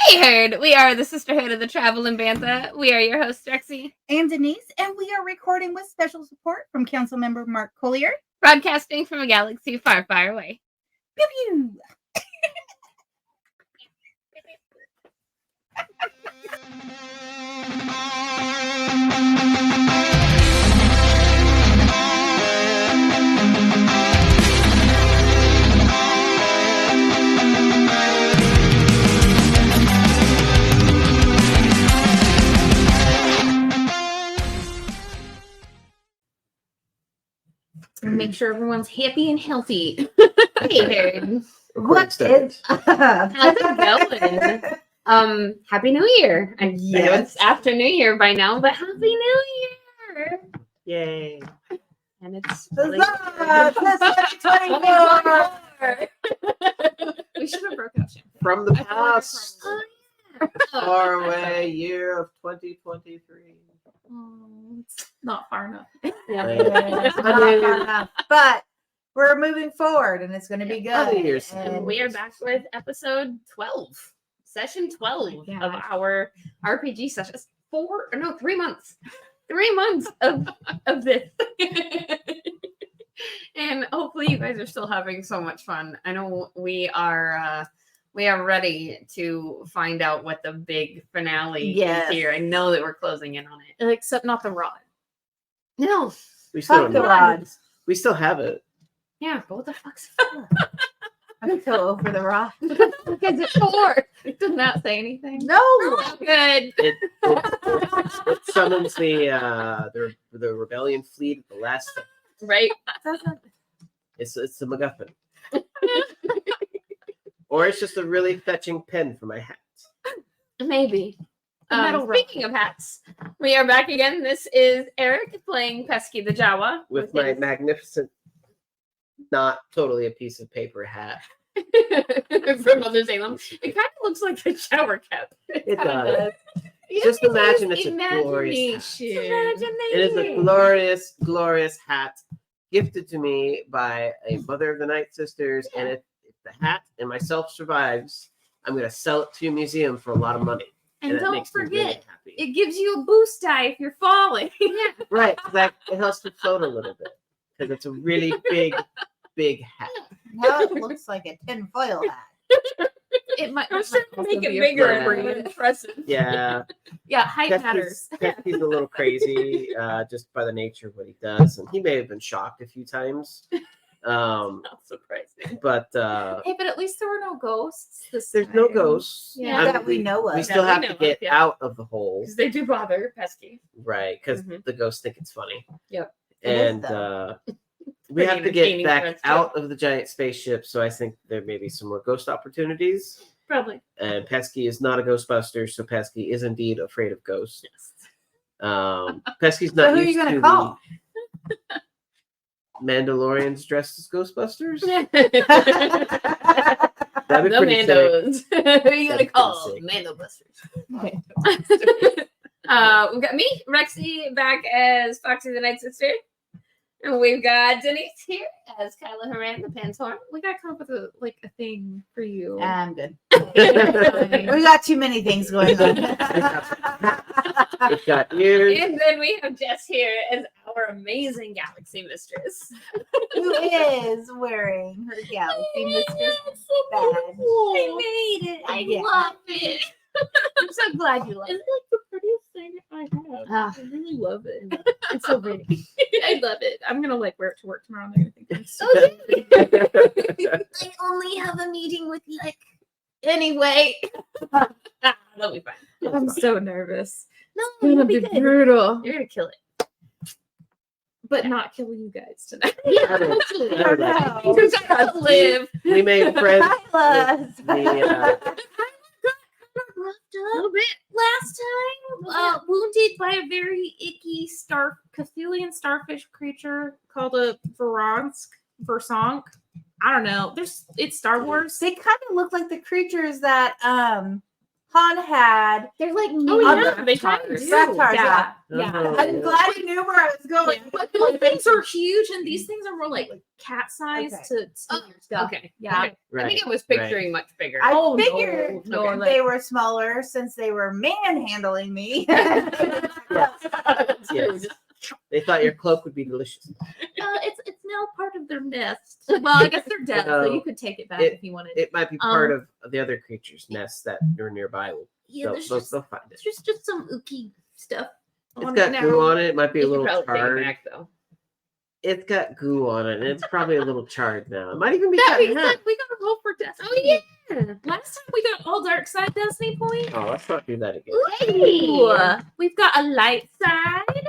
Hey, Herd. We are the Sisterhood of the Traveling Bantha. We are your hosts, Drexy and Denise, and we are recording with special support from Councilmember Mark Collier, broadcasting from a galaxy far, far away. Pew pew. Make sure everyone's happy and healthy. Hey, Herd. What is How's it going? Happy New Year. I know it's after New Year by now, but Happy New Year. Yay. And it's really we should have broke out champagne. From the past, far away year of 2023. It's not far enough. But we're moving forward, and it's going to be good. And we are back with episode 12, session 12 of our RPG sessions. 3 months. 3 months of this. And hopefully you guys are still having so much fun. I know we are ready to find out what the big finale is here. I know that we're closing in on it. Except not the rod. No. We still the rod. We still have it. Yeah, but what the fuck's I'm so over the rod. What is it for? It does not say anything. No. Good. It summons the rebellion fleet at the last. Right. It's the MacGuffin. Or it's just a really fetching pen for my hat. Maybe. Speaking of hats, we are back again. This is Eric playing Pesky the Jawa. With my magnificent, not totally a piece of paper hat. From Mother Salem. It kind of looks like a shower cap. It does. Just imagine it's a glorious hat. It is a glorious, glorious hat gifted to me by a Mother of the Night Sisters. Yeah. And if the hat and myself survives, I'm going to sell it to a museum for a lot of money. And don't forget, really it gives you a boost die if you're falling. Yeah. Right. It helps to float a little bit. Because it's a really big, big hat. Now it looks like a tinfoil hat. It might make it bigger and more impressive. Yeah. Yeah, height matters. He's a little crazy just by the nature of what he does. And he may have been shocked a few times. Not surprising. But hey, but at least there were no ghosts. There's no ghosts. Yeah, that we know of. We still have to get out of the hole. Because they do bother Pesky. Right, because the ghosts think it's funny. Yep. And we have to get back out of the giant spaceship, so I think there may be some more ghost opportunities. Probably. And Pesky is not a Ghostbuster, so Pesky is indeed afraid of ghosts. Yes. Pesky's not so used who are you to gonna call? Mandalorians dressed as Ghostbusters? That'd be the pretty Mandos. sick. Who are you going to call? Mando Busters. We've got me, Rexy, back as Foxy the Night Sister. And we've got Denise here as Kyla Horan, the Pantorn. We got to come up with a thing for you. I'm good. We got too many things going on. We've got ears. And then we have Jess here as our amazing Galaxy Mistress. Who is wearing her Galaxy Mistress badge. I made it. I love it. I'm so glad you love it. It's like the prettiest thing I have. I really love it. It's so pretty. I love it. I'm gonna wear it to work tomorrow. And everything. I only have a meeting with you. Anyway, that'll be fine. I'm so nervous. No, It's gonna be brutal. You're gonna kill it, but not kill you guys tonight. Yeah, You gotta live. We made friends. A little bit last time, wounded by a very icky Cthulhian starfish creature called a Versonk. I don't know. It's Star Wars. They kind of look like the creatures that Han had. They're like yeah, they kind of do. Reptars, yeah. Oh, I'm glad you knew where I was going. But those things are huge, and these things are more like cat size Okay. to senior stuff. Okay. Yeah. Okay. Right. I think I was picturing much bigger. I Oh, no. figured No, Okay. like- they were smaller since they were manhandling me. Yes. They thought your cloak would be delicious. It's now part of their nest. Well, I guess they're dead, so you could take it back if you wanted. It might be part of the other creatures' nests that are nearby. Yeah, They'll find it. there's just some ooky stuff. It's got goo on it. It might be a You should little probably take it charred. back, though. It's got goo on it, and it's probably a little charred now. It might even be That cut being in said, half. we got a roll for Destiny. Oh, yeah. Last time we got all dark side Destiny points. Oh, let's not do that again. Ooh, we've got a light side.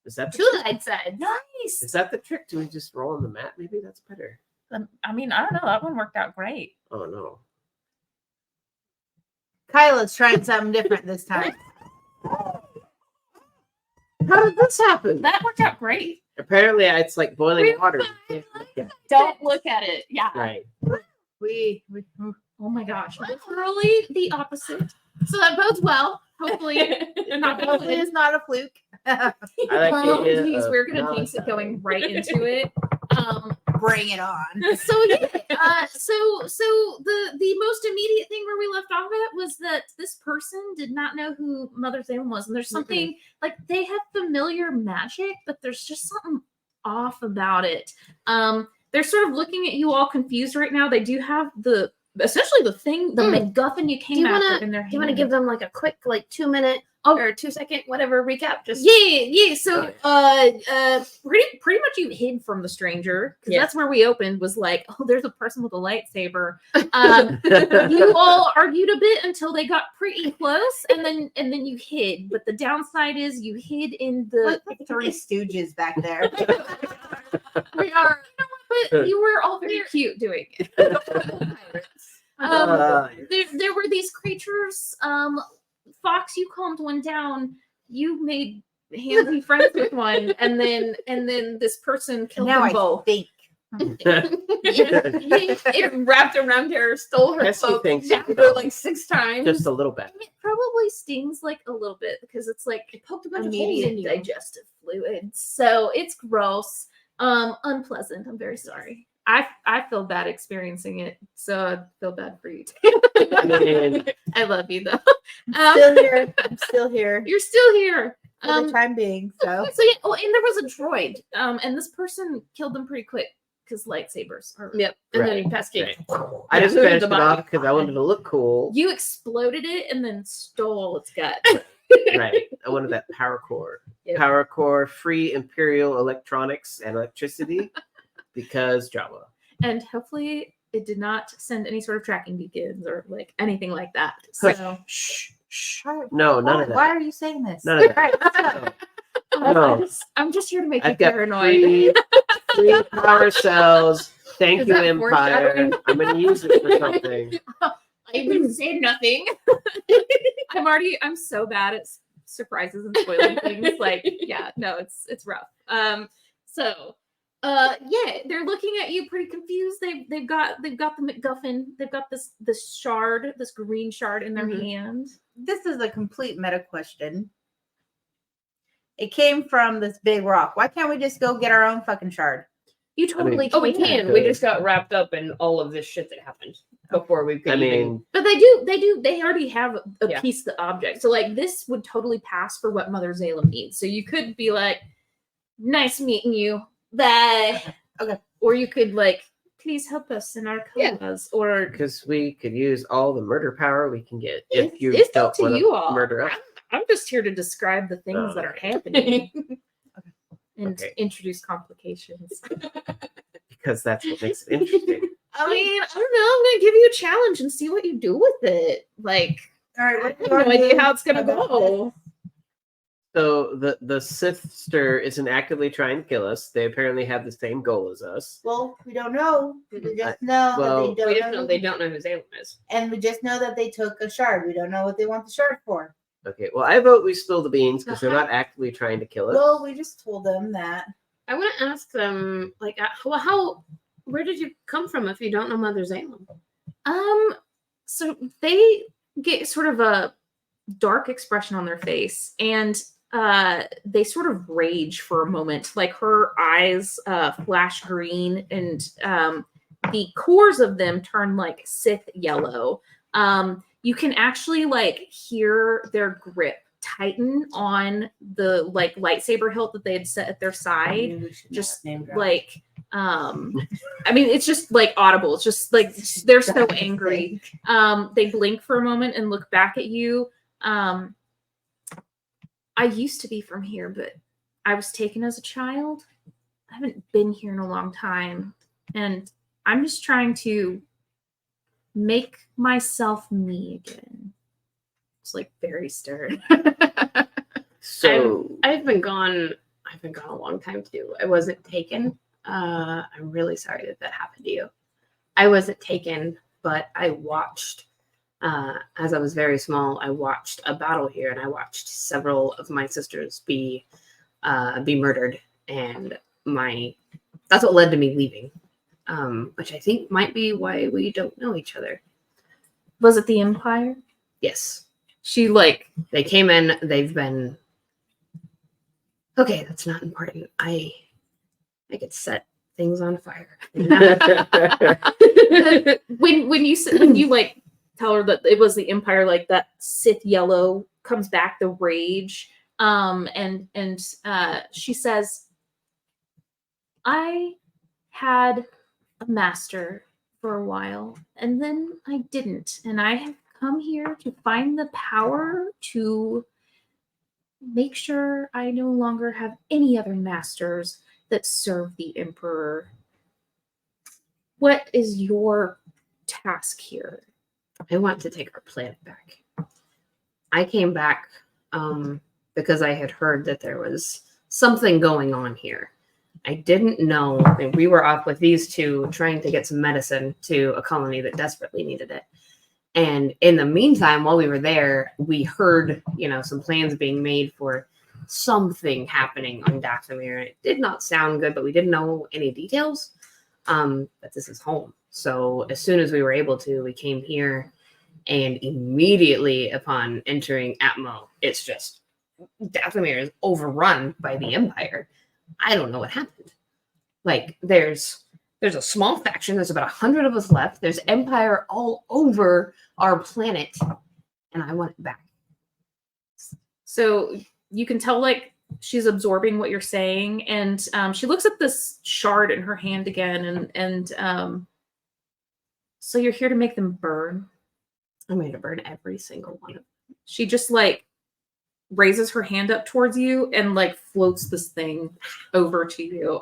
Is that the Two trick? light sides. Nice. Is that the trick? Do we just roll on the mat? Maybe that's better. I mean, I don't know. That one worked out great. Oh no. Kyla's trying something different this time. How did this happen? That worked out great. Apparently, it's like boiling water. You can't look at it. Don't look at it. Yeah. Right. We Oh my gosh. Literally the opposite. So that bodes well. Hopefully, not gonna hopefully it's not a fluke. I like the idea Geez, of we're gonna not- jinx it going right into it. Bring it on. So yeah, so the most immediate thing where we left off at was that this person did not know who Mother Salem was, and there's something like they have familiar magic, but there's just something off about it. They're sort of looking at you all confused right now. They do have essentially the MacGuffin you came after in their hand. Do you want to give them like a quick, like 2-minute or 2-second, whatever recap? Just Yeah. So, pretty much you hid from the stranger because that's where we opened. Was like, oh, there's a person with a lightsaber. You all argued a bit until they got pretty close, and then you hid. But the downside is you hid in the Like Three Stooges back there. We are, but you were all very cute doing it. There were these creatures. Fox, you calmed one down. You made handsy friends with one, and then this person killed Now them I both. think. it wrapped around her, stole her Pesky cloak, thinks stabbed you her know. like 6 times. Just a little bit. It probably stings like a little bit because it's like it poked a bunch of holes in digestive fluid, so it's gross, unpleasant. I'm very sorry. I feel bad experiencing it, so I feel bad for you too. I mean, I love you though. Still here. I'm still here You're still here. for the time being. So So yeah, oh, and there was a droid. And this person killed them pretty quick because lightsabers are. Yep. And Right, then pesky. right. I just finished it off because I wanted to look cool. You exploded it and then stole its gut. Right. I wanted that power core. Yep. Power core, free Imperial electronics and electricity because Java. And hopefully it did not send any sort of tracking beacons or like anything like that. So Shh. No, none of that. Why are you saying this? None of that. Right, let's go. No. I'm just here to make I've you got paranoid. free power cells. Thank Is you, that Empire. foreshadowing? I'm going to use it for something. I didn't say nothing. I'm so bad at surprises and spoiling things. Like, yeah, no, it's rough. Yeah, they're looking at you pretty confused. They've got the MacGuffin. They've got this shard, this green shard in their hand. This is a complete meta question. It came from this big rock. Why can't we just go get our own fucking shard? You totally Oh, we can. can. We just got wrapped up in all of this shit that happened before we could I even. mean, But they already have a Yeah. piece of the object. So like this would totally pass for what Mother Salem needs. So you could be like, nice meeting you. Bye. Okay. Or you could like, please help us in our Yeah. cause. Or because we could use all the murder power we can get if you it's don't up to want you all. murder us. I'm just here to describe the things that are happening and Okay. introduce complications. Because that's what makes it interesting. I mean, I don't know. I'm gonna give you a challenge and see what you do with it. Like, All right, I what do have you no wanna idea do how it's gonna about go. So the Sithster isn't actively trying to kill us. They apparently have the same goal as us. Well, we don't know. We just know well, that we they just know they don't know who Salem is. and we just know that they took a shard. We don't know what they want the shard for. Okay, well, I vote we spill the beans because they're not actively trying to kill us. Well, we just told them that. I want to ask them, like, where did you come from if you don't know Mother Salem? So they get sort of a dark expression on their face, and they sort of rage for a moment. Like her eyes flash green, and the cores of them turn like Sith yellow. You can actually like hear their grip tighten on the like lightsaber hilt that they had set at their side. Just like I mean, it's just like audible. It's just like they're so angry. They blink for a moment and look back at you. I used to be from here, but I was taken as a child. I haven't been here in a long time, and I'm just trying to make myself me again. It's like very stern. So I've been gone a long time too. I wasn't taken. I'm really sorry that happened to you. I wasn't taken, but I watched, as I was very small, I watched a battle here, and I watched several of my sisters be murdered, and that's what led to me leaving. Which I think might be why we don't know each other. Was it the Empire? Yes. She like They came in, they've been okay, that's not important. I could set things on fire. when you like tell her that it was the Empire, like that Sith yellow comes back, the rage. And she says, I had a master for a while, and then I didn't, and I have come here to find the power to make sure I no longer have any other masters that serve the Emperor. What is your task here? I want to take our planet back. I came back because I had heard that there was something going on here. I didn't know. I mean, we were off with these two trying to get some medicine to a colony that desperately needed it. And in the meantime, while we were there, we heard, some plans being made for something happening on Dathomir. It did not sound good, but we didn't know any details. But this is home. So as soon as we were able to, we came here, and immediately upon entering Atmo, it's just Dathomir is overrun by the Empire. I don't know what happened. Like there's a small faction. There's about 100 of us left. There's Empire all over our planet, and I want it back. So you can tell like she's absorbing what you're saying, and she looks at this shard in her hand again, and so you're here to make them burn. I'm going to burn every single one of them. She just like raises her hand up towards you and like floats this thing over to you.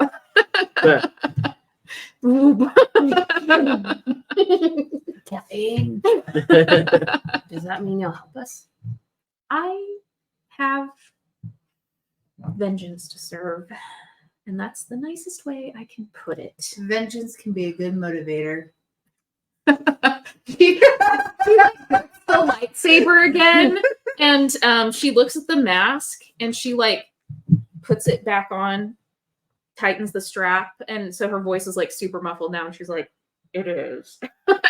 Caffeine. Does that mean you'll help us? I have vengeance to serve, and that's the nicest way I can put it. Vengeance can be a good motivator. She the lightsaber again, and she looks at the mask, and she like puts it back on, tightens the strap, and so her voice is like super muffled now, and she's like, it is,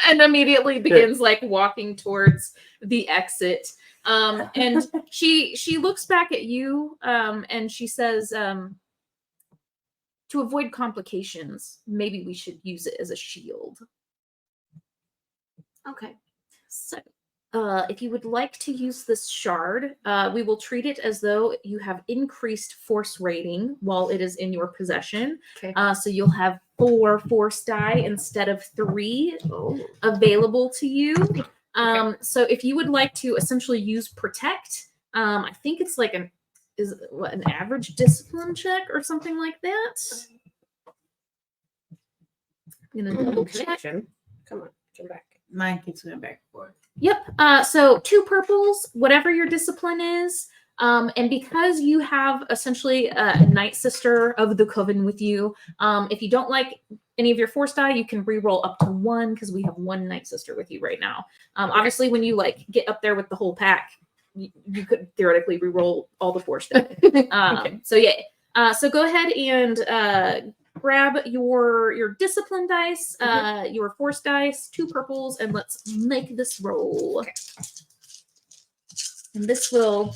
and immediately begins like walking towards the exit. And she looks back at you, and she says, to avoid complications, maybe we should use it as a shield. Okay. So, if you would like to use this shard, we will treat it as though you have increased force rating while it is in your possession. Okay. So you'll have 4 force die instead of 3 available to you. So if you would like to essentially use protect, I think it's like an average discipline check or something like that. I'm gonna double check. Connection. Come on, come back. Mine keeps going back and forth. Yep. So 2 purples, whatever your discipline is. And because you have essentially a Night Sister of the Coven with you, if you don't like any of your force die, you can re-roll up to 1 because we have 1 Night Sister with you right now. Obviously, when you like get up there with the whole pack, you could theoretically re-roll all the force die. Okay. So yeah. So go ahead and grab your discipline dice, your force dice, 2 purples, and let's make this roll. Okay. And this will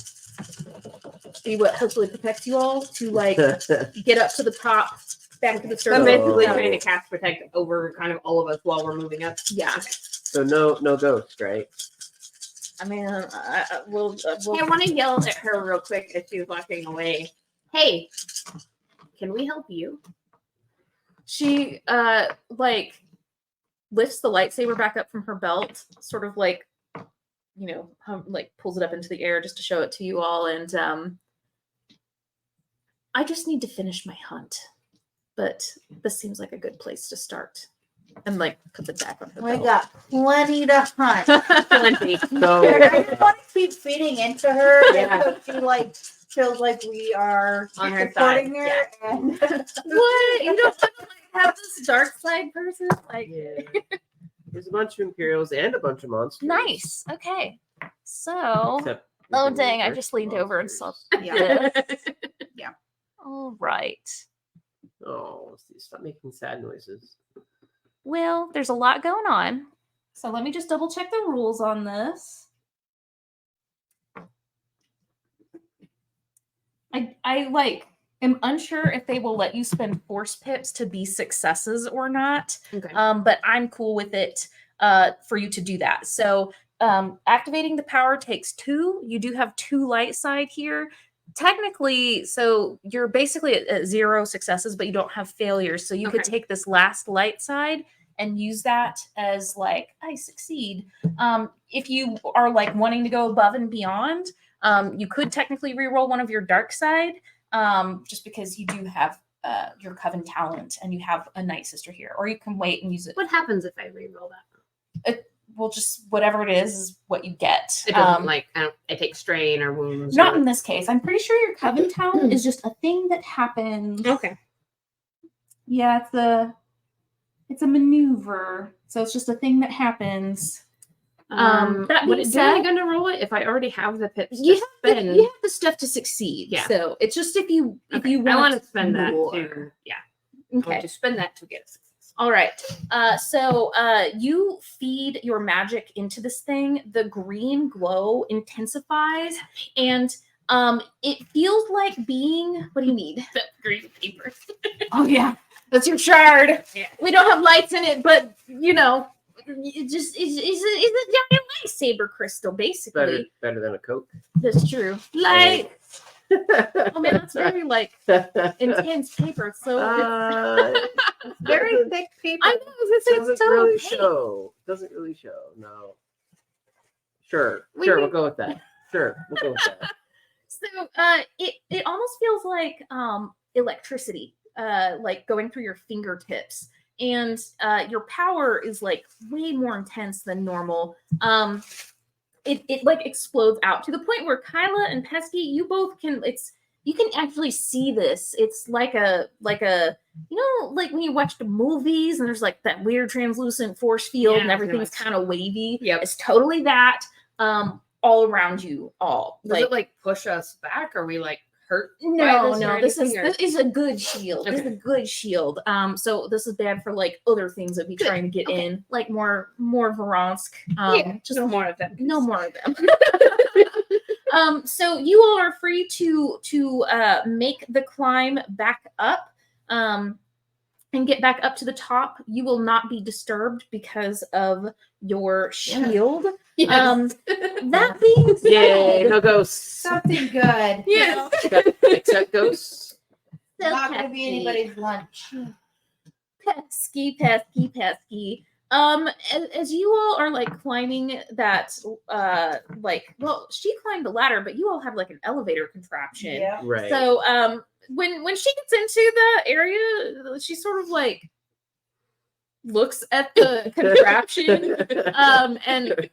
be what hopefully protects you all to like get up to the top, back to the So I'm surface. basically Oh. trying to cast protect over kind of all of us while we're moving up. Yeah. So no ghost, right? I mean, we'll Hey, I want to yell at her real quick as she's walking away. Hey, can we help you? she like lifts the lightsaber back up from her belt, sort of like, you know, like pulls it up into the air just to show it to you all. And I just need to finish my hunt, but this seems like a good place to start. And like puts it back on her We belt. got plenty to hunt. Plenty. So I just want to keep feeding into her Yeah. so she like feels like we are On her supporting side, her. And What? You don't have this dark side person? Like, yeah. There's a bunch of Imperials and a bunch of monsters. nice. Okay. So, Except oh we can dang, I reverse just leaned over and monsters. saw yeah. this. All right. Oh, stop making sad noises. Well, there's a lot going on. So let me just double check the rules on this. I like am unsure if they will let you spend force pips to be successes or not. Okay. But I'm cool with it for you to do that. So activating the power takes 2. You do have 2 light side here. Technically, so you're basically at 0 successes, but you don't have failures. So you could Okay. take this last light side and use that as like, I succeed. If you are like wanting to go above and beyond, you could technically reroll one of your dark side, just because you do have your coven talent and you have a night sister here, or you can wait and use it. What happens if I reroll that? Well, just whatever it is what you get. It doesn't like I take strain or wounds. Not or... in this case. I'm pretty sure your coven talent is just a thing that happens. Okay. Yeah, it's a maneuver, so it's just a thing that happens. That What being do I said, going to roll it if I already have the pips? you to have, spend? you have the stuff to succeed. Yeah. So it's just if you Okay, you I want want to spend that more. too. Yeah. I Okay. want to spend that to get a success. All right. So you feed your magic into this thing. The green glow intensifies, and it feels like being. What do you need? The green paper. Oh yeah, that's your shard. Yeah. We don't have lights in it, but you know, it just is a giant lightsaber crystal, basically. Better than a Coke. That's true. Light. Oh man, that's very like intense paper. So it's Very thick people. I know it's doesn't so really thick. show. Doesn't really show. No. Sure. We Sure. need- We'll go with that. Sure. We'll go with that. So it almost feels like electricity, like going through your fingertips, and your power is like way more intense than normal. It like explodes out to the point where Kyla and Pesky, you both can. You can actually see this. It's like a you know, like when you watch the movies and there's like that weird translucent force field Yeah, and everything's nice. kind of wavy. Yep. It's totally that. All around you, all. Does it like push us back? Or are we like hurt? No, by no. this or This anything, is a good shield. This is a good shield. So this is bad for like other things that we Good. trying to get Okay. in, like more Voronsk. Yeah, Just no more of them. no more of them. So you all are free to make the climb back up. And get back up to the top. You will not be disturbed because of your shield. Yes. That being said, Yay! No ghosts. Something good. Yes. Except ghosts. so Not going to be pesky. anybody's lunch. pesky. As you all are like climbing that, well, she climbed the ladder, but you all have like an elevator contraption. Yeah. Right. So, when she gets into the area, she sort of like looks at the contraption, and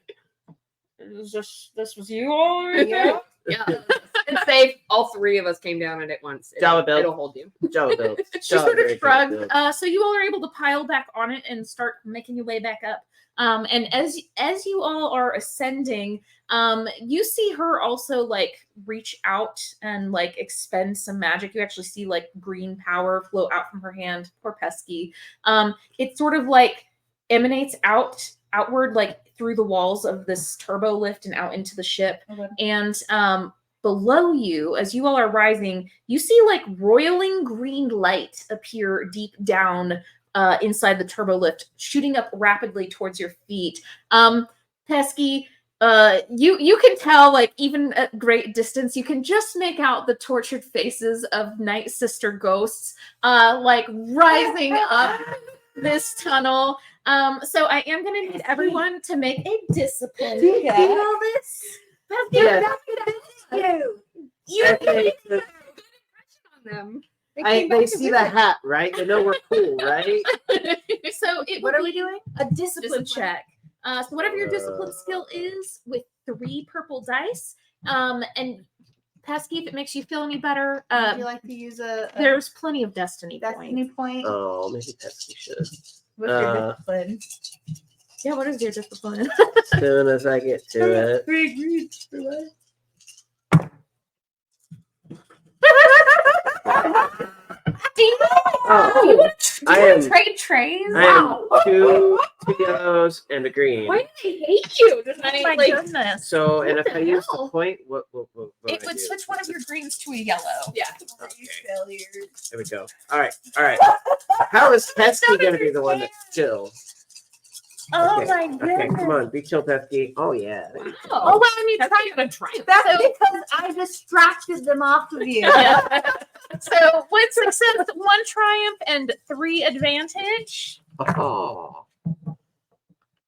this was you all right Yeah. there? Yeah. It's safe. All 3 of us came down it at once. Jolly belt. It'll hold you. Jolly built. She sort of shrugged. So you all are able to pile back on it and start making your way back up. And as you all are ascending, you see her also like reach out and like expend some magic. You actually see like green power flow out from her hand. Poor Pesky. It sort of like emanates out outward, like through the walls of this turbo lift and out into the ship. Okay. And below you, as you all are rising, you see like roiling green light appear deep down inside the turbo lift, shooting up rapidly towards your feet. Pesky, you can tell, like, even at great distance, you can just make out the tortured faces of Night Sister ghosts, like rising up this tunnel. So I am gonna need everyone to make a discipline Do you check. see all this? Yes. You. Okay, so on them. they see the hat, right? They know we're cool, right? So it What would are we be doing? a discipline check. So whatever your discipline skill is, with 3 purple dice, and Pesky, if it makes you feel any better, Would you like to use a there's plenty of destiny points. destiny point? Oh, maybe Pesky should. What's your discipline? Yeah, what is your discipline? As soon as I get to it. Oh, I am. Trade trays. I am 2 yellows and a green. Why do they hate you? Does that Oh my like, goodness. So, and What if the I use the hell? point, what It I would do? switch one of your greens to a yellow. yeah. Okay. There we go. All right. How is Pesky going to be the one that's chill? Oh Okay, my Okay, goodness. come on, be chill, Pesky. Oh yeah. There you go. Oh, well, I mean, That's try gonna try. That's So- because I distracted them off of you. So with success, 1 triumph and 3 advantage. Oh.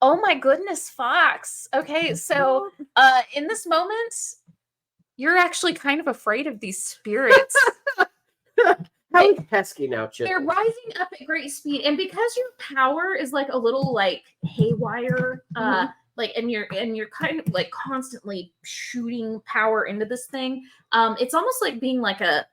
Oh my goodness, Fox. Okay, so in this moment, you're actually kind of afraid of these spirits. How is Pesky now chill? They're rising up at great speed, and because your power is like a little like haywire, like and you're kind of like constantly shooting power into this thing, it's almost like being like an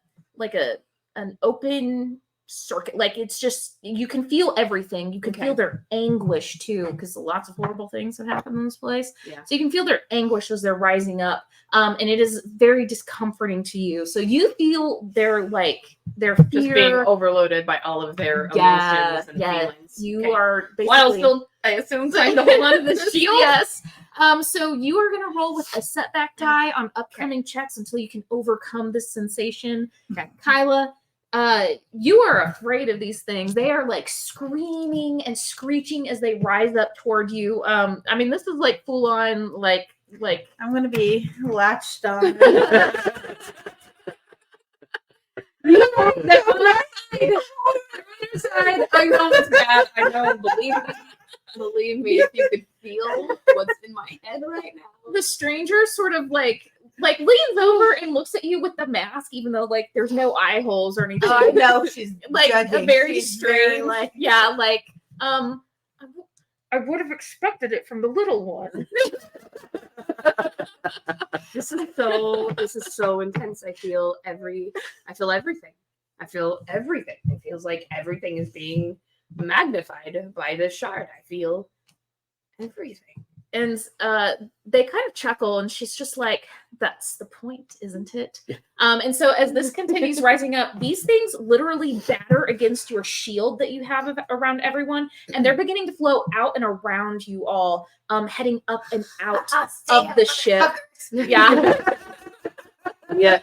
open circuit. Like it's just, you can feel everything. You can feel their anguish too, because lots of horrible things have happened in this place. Yeah. So you can feel their anguish as they're rising up, and it is very discomforting to you. So you feel their fear. Just being overloaded by all of their emotions and feelings. You Okay. are basically. While still, I assume, trying to hold on to the shield. Yes. So you are going to roll with a setback die on upcoming checks until you can overcome this sensation. Okay. Kyla, you are afraid of these things. They are like screaming and screeching as they rise up toward you. I mean, this is like full on like. I'm gonna be latched on. I know it's bad. I know. Believe me, if you could feel what's in my head right now. The stranger sort of like leans over and looks at you with the mask, even though like there's no eye holes or anything. Oh, I know she's like a judging. very She's strange, very, I would have expected it from the little one. This is so intense. I feel everything. I feel everything. It feels like everything is being magnified by this shard. I feel everything. And they kind of chuckle, and she's just like, "That's the point, isn't it?" And so as this continues rising up, these things literally batter against your shield that you have around everyone, and they're beginning to flow out and around you all, heading up and out of the ship. Yeah. Yeah.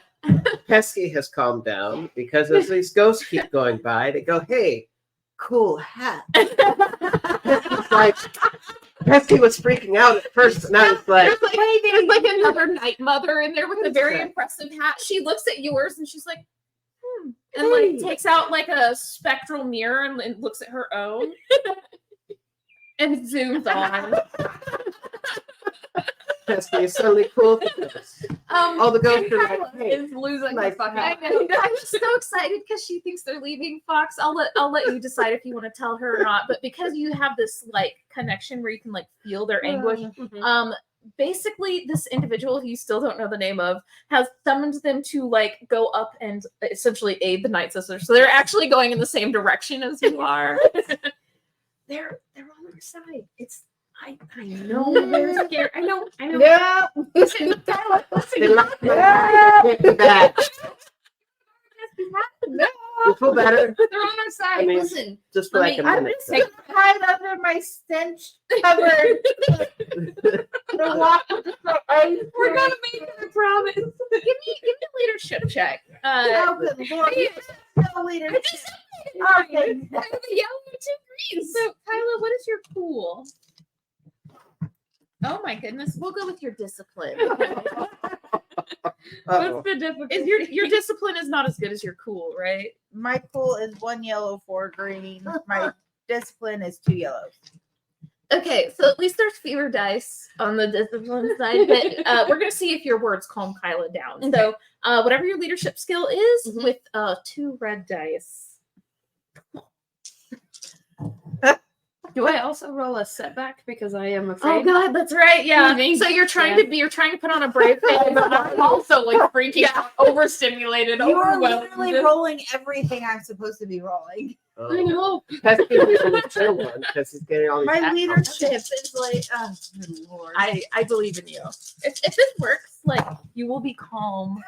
Pesky has calmed down because as these ghosts keep going by, they go, "Hey, cool hat." It's like Pesky was freaking out at first, and now it's like, There's like another night mother in there with a very impressive hat. She looks at yours and she's like, and like takes out like a spectral mirror and looks at her own and zooms on. Pesky is suddenly cool. All the ghosts are like, "Hey, Is losing Like, my fucking I know. I'm so excited because she thinks they're leaving Fox. I'll let you decide if you want to tell her or not. But because you have this like connection where you can like feel their anguish, basically this individual who you still don't know the name of has summoned them to like go up and essentially aid the Night Sisters. So they're actually going in the same direction as you are. They're on our side. I know they're scared. I know. No. Listen, they lock me out. Can't be bad." No. You feel better? They're on our side. I mean, Listen, Just for let like a me- I'm minute. just gonna hide under my stench covered. The walk with my eyes. we're gonna make it a promise. Give me a leadership check. Oh, good Lord. No leader. I just Okay. I have a yellow and 2 greens. So, Kyla, what is your cool? Oh my goodness, we'll go with your discipline. Uh-oh. the difficulty? Is your discipline is not as good as your cool, right? My cool is 1 yellow, 4 green. My discipline is 2 yellows. Okay, so at least there's fewer dice on the discipline side, but we're gonna see if your words calm Kyla down. So, whatever your leadership skill is, Mhm. with 2 red dice. Do I also roll a setback because I am Oh afraid? God, that's right. Yeah. Moving. So you're trying Yeah. to put on a brave face, but I'm also like freaking out, overstimulated, You are overwhelmed. literally rolling everything I'm supposed to be rolling. I know. Pesky's using the chill one because he's getting all these. My act- leadership is like, oh, good Lord. I believe in you. If this works, like you will be calm.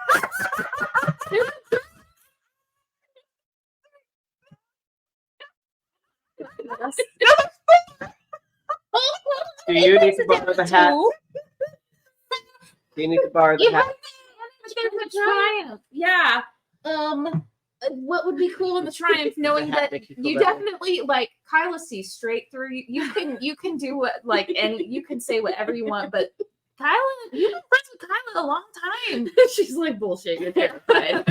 Do you need to borrow the hat? Do you need to borrow the You hat? have there's a triumph. Yeah. What would be cool in the triumph, knowing The hat that make you feel you better? definitely like Kyla sees straight through you. You can do what like and you can say whatever you want, but Kyla, you've been friends with Kyla a long time. She's like bullshit. You're terrified.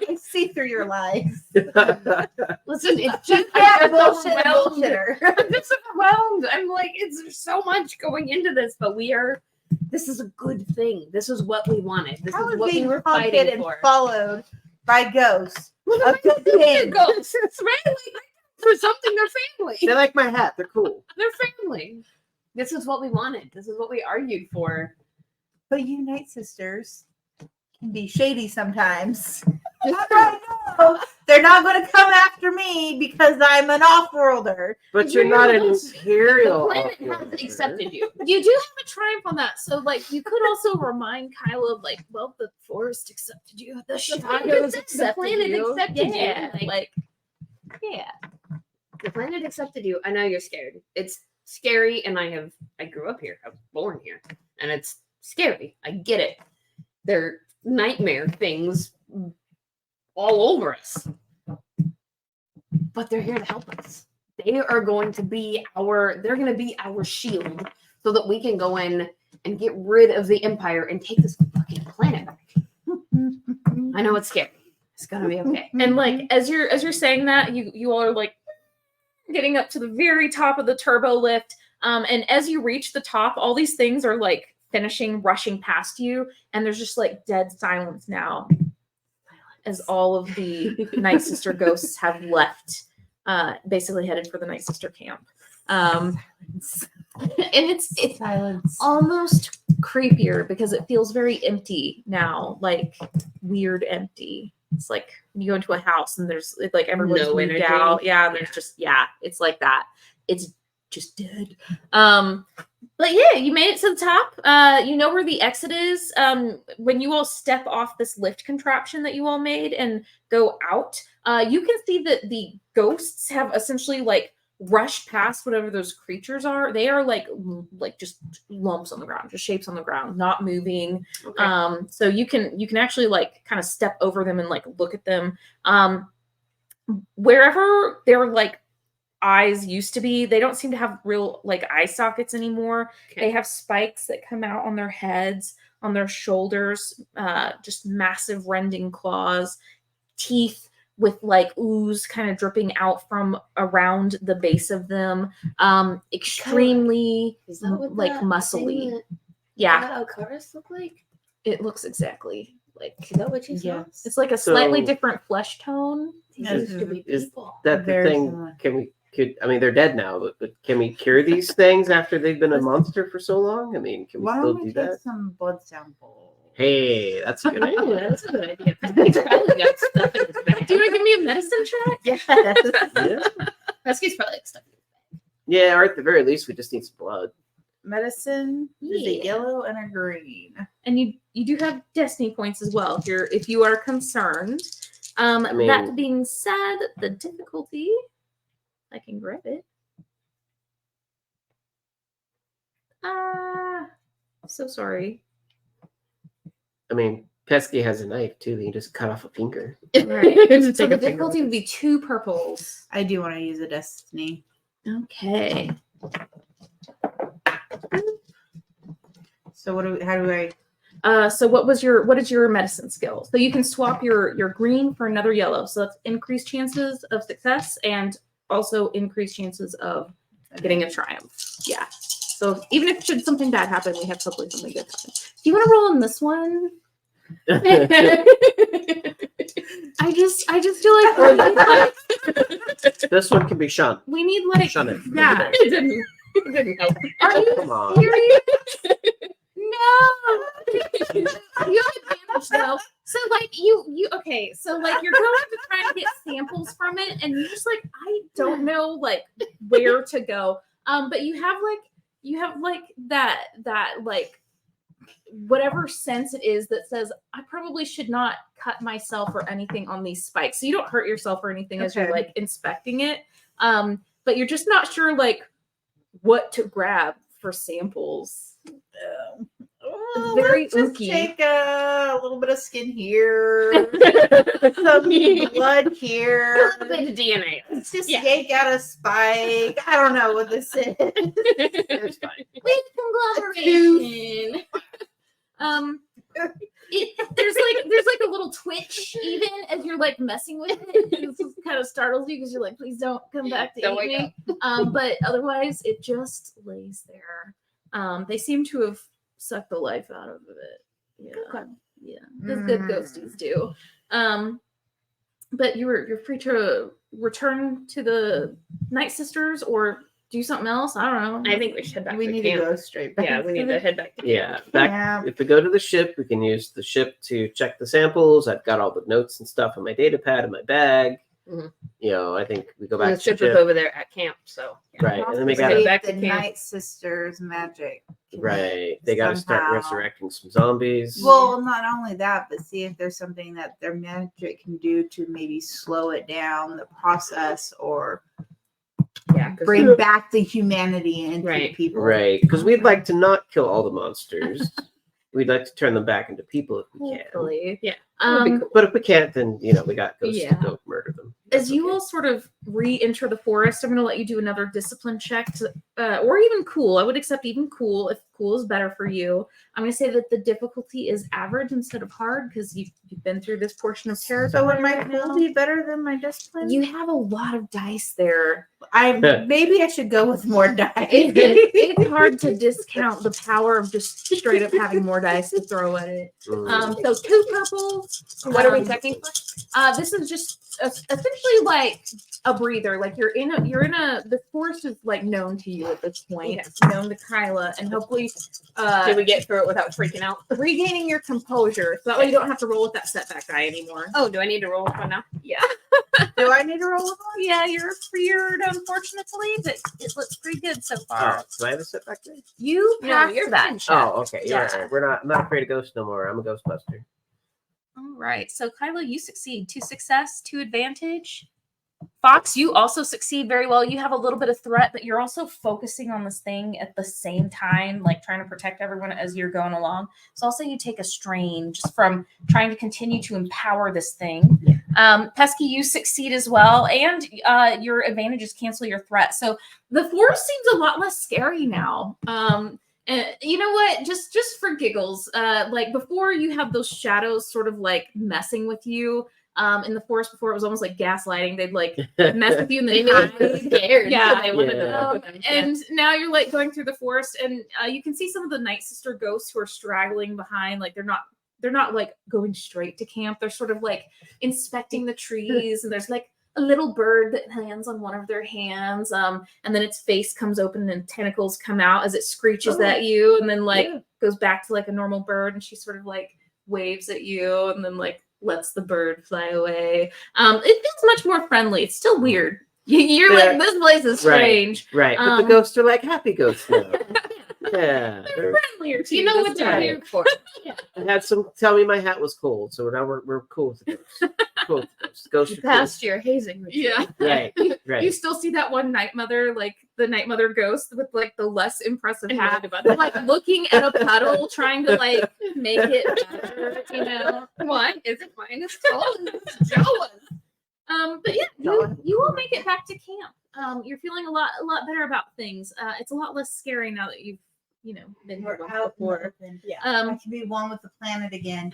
I see through your lies. Listen, it's just Yeah, I'm bullshit, overwhelmed. bullshitter. I'm just overwhelmed. I'm like, there's so much going into this, but this is a good thing. This is what we wanted. This I is was what we being were hunted fighting and for. followed by ghosts. Well, A good thing. Ghosts, right? Like, for something, they're family. They like my hat. They're cool. They're family. This is what we wanted. This is what we argued for. But you Night Sisters can be shady sometimes. They're not going to come after me because I'm an off-worlder. But you're not an The imperial. planet off-worlder. has accepted you. You do have a triumph on that. So like you could also remind Kyla of like, well, the forest accepted you. The shadows The accepted planet you. accepted you. Yeah, Like, yeah. the planet accepted you. I know you're scared. It's scary, and I grew up here. I was born here, and it's scary. I get it. They're nightmare things all over us, but they're here to help us. They are going to be our shield, so that we can go in and get rid of the Empire and take this fucking planet back. I know it's scary. It's gonna be okay. And like as you're saying that, you all are like getting up to the very top of the turbo lift. And as you reach the top, all these things are like rushing past you, and there's just like dead silence now. As all of the Night Sister ghosts have left, basically headed for the Night Sister camp. And it's Silence. almost creepier because it feels very empty now, like weird empty. It's like when you go into a house and there's like everyone's No moved energy. out. Yeah, and there's just it's like that. It's just dead. But yeah, you made it to the top. You know where the exit is. When you all step off this lift contraption that you all made and go out, you can see that the ghosts have essentially like rushed past whatever those creatures are. They are like just lumps on the ground, just shapes on the ground, not moving. Okay. So you can actually like kind of step over them and like look at them. Wherever they're like eyes used to be, they don't seem to have real like eye sockets anymore. Okay. They have spikes that come out on their heads, on their shoulders, just massive rending claws, teeth with like ooze kind of dripping out from around the base of them. Extremely Is that what like that muscly. thing that Yeah, Alcaris look like? it looks exactly like Is that what you saw? Yes. it's like a slightly So- different flesh tone. These Yes. used to be Is people. that the Very thing? similar. I mean, they're dead now, but can we cure these things after they've been a monster for so long? I mean, can we Why still don't we do take that? some blood sample? Hey, that's a good idea. Oh, that's a good idea. He's probably got stuff in his bag. Do you want to give me a medicine check? Yes. Yeah. Pesky's probably got stuff in his bag. Yeah, or at the very least, we just need some blood. Medicine is a Yeah. yellow and a green. And you do have destiny points as well if you are concerned. That being said, the difficulty, I can grab it. So sorry. I mean, Pesky has a knife too. That you just cut off a finger. Right. So the difficulty would be 2 purples. I do want to use a destiny. Okay. So how do I? So what is your medicine skill? So you can swap your green for another yellow. So that's increased chances of success and also increased chances of getting a triumph. Yeah. So even if should something bad happen, we have hopefully something good happen. Do you want to roll on this one? I just feel like this one can be shunned. We need like Shun it. yeah. It didn't help. Are you Come on. serious? No. You have advantage though. So like you okay, so like you're going to try to get samples from it and you're just like, I don't know like where to go. But you have like that like whatever sense it is that says I probably should not cut myself or anything on these spikes. So you don't hurt yourself or anything as you're like inspecting it. But you're just not sure like what to grab for samples. Very let's just ooky. take a little bit of skin here, some blood here. A little bit of DNA. Let's just yank out a spike. I don't know what this is. It's fine. Conglomeration. There's like a little twitch even as you're like messing with it. It just kind of startles you because you're like, please don't come back to eat me. But otherwise, it just lays there. They seem to have sucked the life out of it. Yeah, yeah, as good ghosties do. But you're free to return to the Night Sisters or do something else. I don't know. I think we should head back We to need camp. to go straight back. Yeah, we need to head back to camp. Yeah, back. If we go to the ship, we can use the ship to check the samples. I've got all the notes and stuff on my data pad in my bag. Mhm. You know, I think we go back The to ship the is over there at camp, so yeah. Right, and then we Head got back the to camp. Night Sisters magic. right. They got to start Somehow. resurrecting some zombies. Well, not only that, but see if there's something that their magic can do to maybe slow it down, the process, or Yeah, 'cause bring back the humanity into Right. people. Right, because we'd like to not kill all the monsters. We'd like to turn them back into people if we can. Hopefully. Yeah. But if we can't, then we got ghosts Yeah. to go murder them. As That's you okay. all sort of re-enter the forest, I'm going to let you do another discipline check, or even cool. I would accept even cool if cool is better for you. I'm going to say that the difficulty is average instead of hard because you've been through this portion of territory. So would my right now. cool be better than my discipline? You have a lot of dice there. Maybe I should go with more dice. It's hard to discount the power of just straight up having more dice to throw at it. Mm. So 2 purples. What are we checking for? This is just essentially like a breather. Like the forest is like known to you at this point. Okay. It's known to Kyla, and hopefully Did we get through it without freaking out? regaining your composure. So that way you don't have to roll with that setback die anymore. Oh, do I need to roll with one now? Yeah. Do I need to roll with one? Yeah, you're feared, unfortunately, but it looks pretty good so far. Oh, do I have a setback there? You No, passed you're that fine. check. Oh, okay. You're Yeah. right. I'm not afraid of ghosts no more. I'm a ghostbuster. All right. So Kyla, you succeed. 2 success, 2 advantage. Fox, you also succeed very well. You have a little bit of threat, but you're also focusing on this thing at the same time, like trying to protect everyone as you're going along. So I'll say you take a strain just from trying to continue to empower this thing. Pesky, you succeed as well, and your advantages cancel your threat. So the forest seems a lot less scary now. And you know what? Just for giggles, like before you have those shadows sort of like messing with you. In the forest before, it was almost like gaslighting. They'd like mess with you and They then made me hide. scared. Yeah. So they wanted to Yeah. fuck with them. And now you're like going through the forest, and you can see some of the Night Sister ghosts who are straggling behind. Like they're not like going straight to camp. They're sort of like inspecting the trees, and there's like a little bird that lands on one of their hands. And then its face comes open and tentacles come out as it screeches at you, and then like goes back to like a normal bird, and she sort of like waves at you, and then like lets the bird fly away. It feels much more friendly. It's still weird. You're like, this place is strange. Right. But the Um, ghosts are like happy ghosts now. Yeah. They're friendlier to You know this what they're time. here for. I had some tell me my hat was cold, so now we're cool with the ghost. Cool with the ghost. Ghosts You are cool. passed your hazing ritual. Yeah. Right, You right. still see that one night mother, like the night mother ghost with like the less impressive I hat, read about that. like looking at a puddle, trying to like make it better, you know. Why isn't mine as tall as Jawa's? But yeah, you will make it back to camp. You're feeling a lot better about things. It's a lot less scary now that you've been here We're once out in the before. open. Yeah. Um, I can be one with the planet again.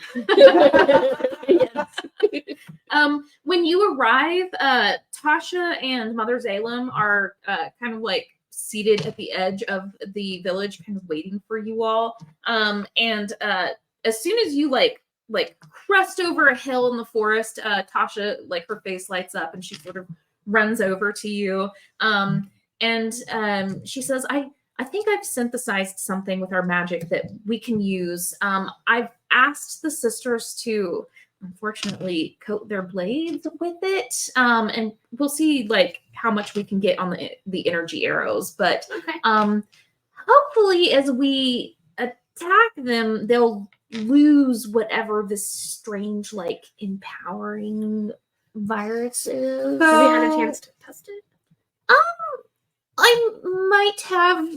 When you arrive, Tasha and Mother Zalem are kind of like seated at the edge of the village, kind of waiting for you all. And as soon as you like crest over a hill in the forest, Tasha, like her face lights up and she sort of runs over to you. And she says, I think I've synthesized something with our magic that we can use. I've asked the sisters to, unfortunately, coat their blades with it, and we'll see like how much we can get on the energy arrows. But Okay. hopefully, as we attack them, they'll lose whatever this strange, like empowering virus is. Have you had a chance to test it? I might have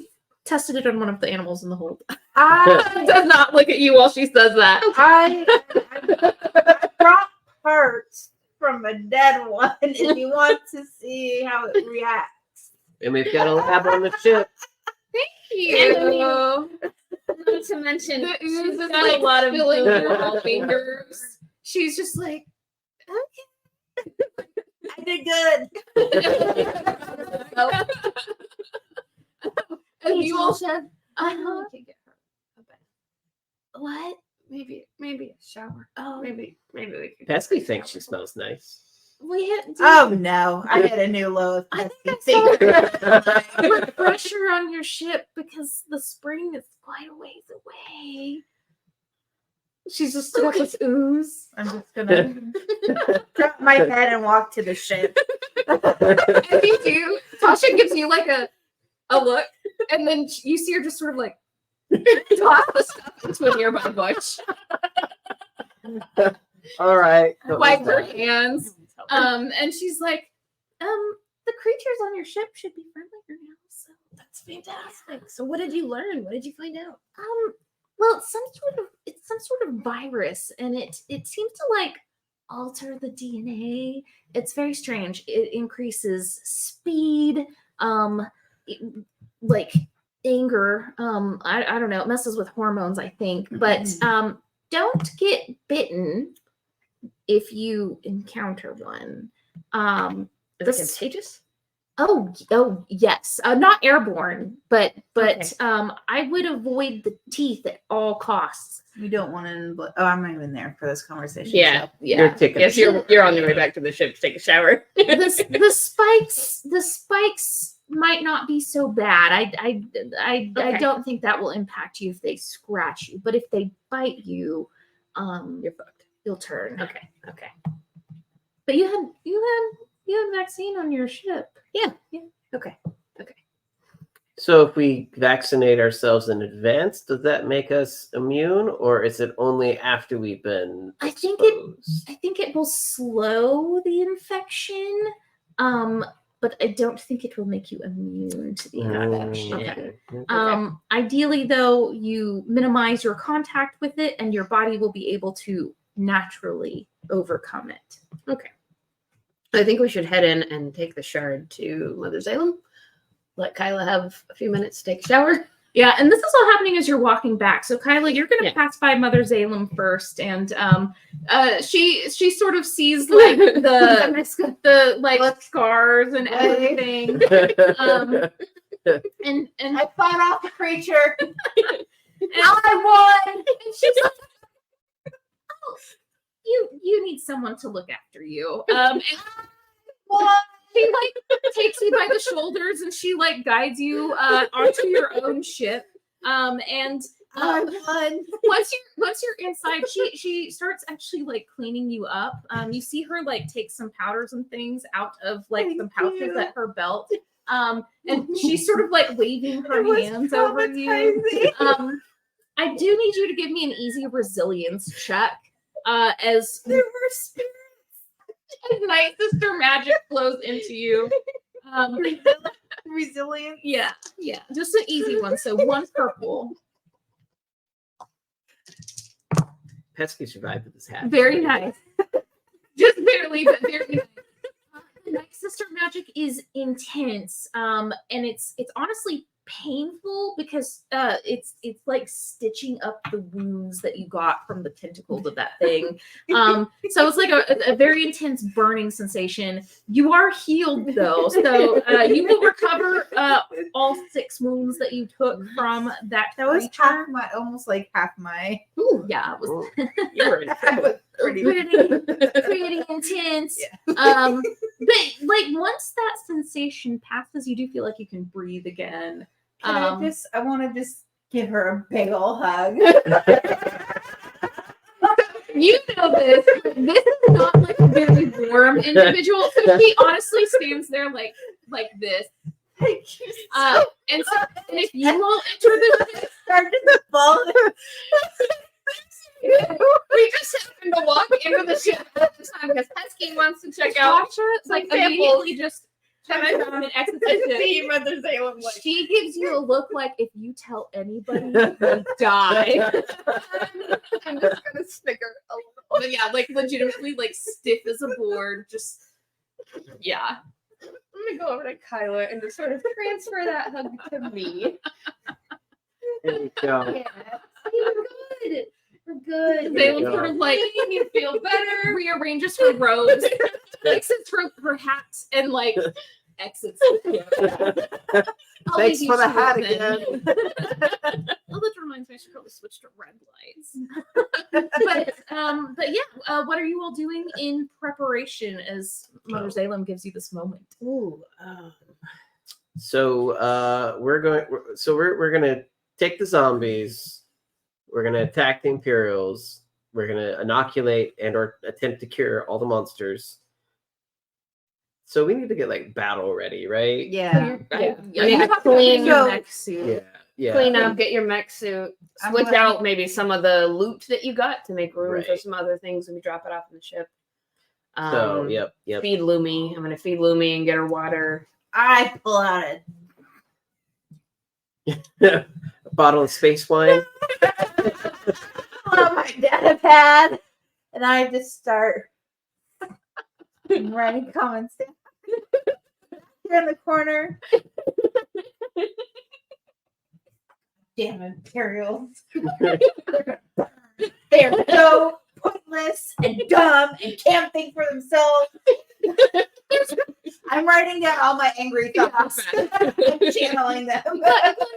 tested it on one of the animals in the hold. I Does not look at you while she says that. I brought parts from a dead one if you want to see how it reacts. And we've got a lab on the ship. Not to mention, The ooze she's is got like a lot of filling food. her fingers. She's just like, I did good. and you all said, I know we could get her a bed. what? Maybe a shower. Oh, Maybe we could. Pesky thinks she smells nice. we hit. Oh no, I hit a new low of I think pesky I fever. put pressure on your ship because the spring is quite a ways away. She's just got this ooze. I'm just gonna drop my head and walk to the ship. And you do. Tasha gives you like a look, and then you see her just sort of like toss the stuff into a nearby bush, All right. wipe her hands, and she's like, the creatures on your ship should be friendlier now. So That's fantastic. So what did you learn? What did you find out? well, it's some sort of virus, and it seems to like alter the DNA. It's very strange. It increases speed, like anger. I don't know. It messes with hormones, I think. But don't get bitten if you encounter one. Is This- it contagious? Oh yes. Not airborne, but Okay. I would avoid the teeth at all costs. We don't want to. Oh, I'm not even there for this conversation. Yeah, so. yeah. You're taking Yes, you're on your way back to the ship to take a shower. The spikes might not be so bad. I Okay. don't think that will impact you if they scratch you, but if they bite you, You're fucked. you'll turn. Okay. But you had vaccine on your ship. Okay. So if we vaccinate ourselves in advance, does that make us immune, or is it only after we've been I think exposed? I think it will slow the infection, but I don't think it will make you immune to the infection. Okay. Ideally, though, you minimize your contact with it, and your body will be able to naturally overcome it. I think we should head in and take the shard to Mother Zalem. Let Kyla have a few minutes to take a shower. Yeah, and this is all happening as you're walking back. So, Kyla, you're going to Yeah. pass by Mother Zalem first, and she sort of sees like the like scars and everything, and I fought off the creature. I won. And she's like, "Oh, you need someone to look after you." And she like takes you by the shoulders and she like guides you onto your own ship. And I won. once you're inside, she starts actually like cleaning you up. You see her like take some powders and things out of like Thank some pouches you. at her belt. And she's sort of like waving her hands over you. I do need you to give me an easy resilience check. As There were spirits. Night Sister magic flows into you. Resilience. Yeah, just an easy one. So 1 purple. Pesky survived with this hat. Very nice. Just barely, but very nice. Night Sister magic is intense, and it's honestly painful because it's like stitching up the wounds that you got from the tentacles of that thing. So it's like a very intense burning sensation. You are healed though, so you will recover all 6 wounds that you took from that. That was creature. almost like half my. Ooh, yeah, it was You were in That trouble. was pretty. pretty intense. Yeah. But like once that sensation passes, you do feel like you can breathe again. I want to just give her a big ol' hug. You know this. This is not like a very warm individual. So she honestly stands there like this. Thank you And if you won't enter the started to fall. We just happened to walk into the ship at the time because Pesky wants to check out. Tasha, like some samples. immediately just turns around and exits the ship. See Mother Salem like. She gives you a look like if you tell anybody, you die. I'm just gonna snicker a little. But yeah, like legitimately, like stiff as a board. Just yeah. I'm gonna go over to Kyla and just sort of transfer that hug to me. There you go. Yeah, we're good. We're good. There They you will sort go. of like You feel better. rearranges her robes, fixes her hat, and like exits. I'll Thanks leave for you the to hat it then. again. Oh, that reminds me, I should probably switch to red lights. But yeah, what are you all doing in preparation as Mother Salem gives you this moment? Ooh, so we're gonna take the zombies. We're gonna attack the Imperials. We're gonna inoculate and/or attempt to cure all the monsters. So we need to get like battle ready, right? Yeah. Yeah. Yeah, You you have have to to clean your your neck suit. Yeah. Clean up, get your mech suit, I'm switch gonna- out maybe some of the loot that you got to make room for Right. some other things when we drop it off in the ship. So yep. Feed Lumi. I'm gonna feed Lumi and get her water. I pull out A bottle of space wine. my data pad, and I just start writing comments down. Here in the corner. Damn Imperials. They're so pointless and dumb and can't think for themselves. I'm writing down all my angry thoughts. I'm channeling them.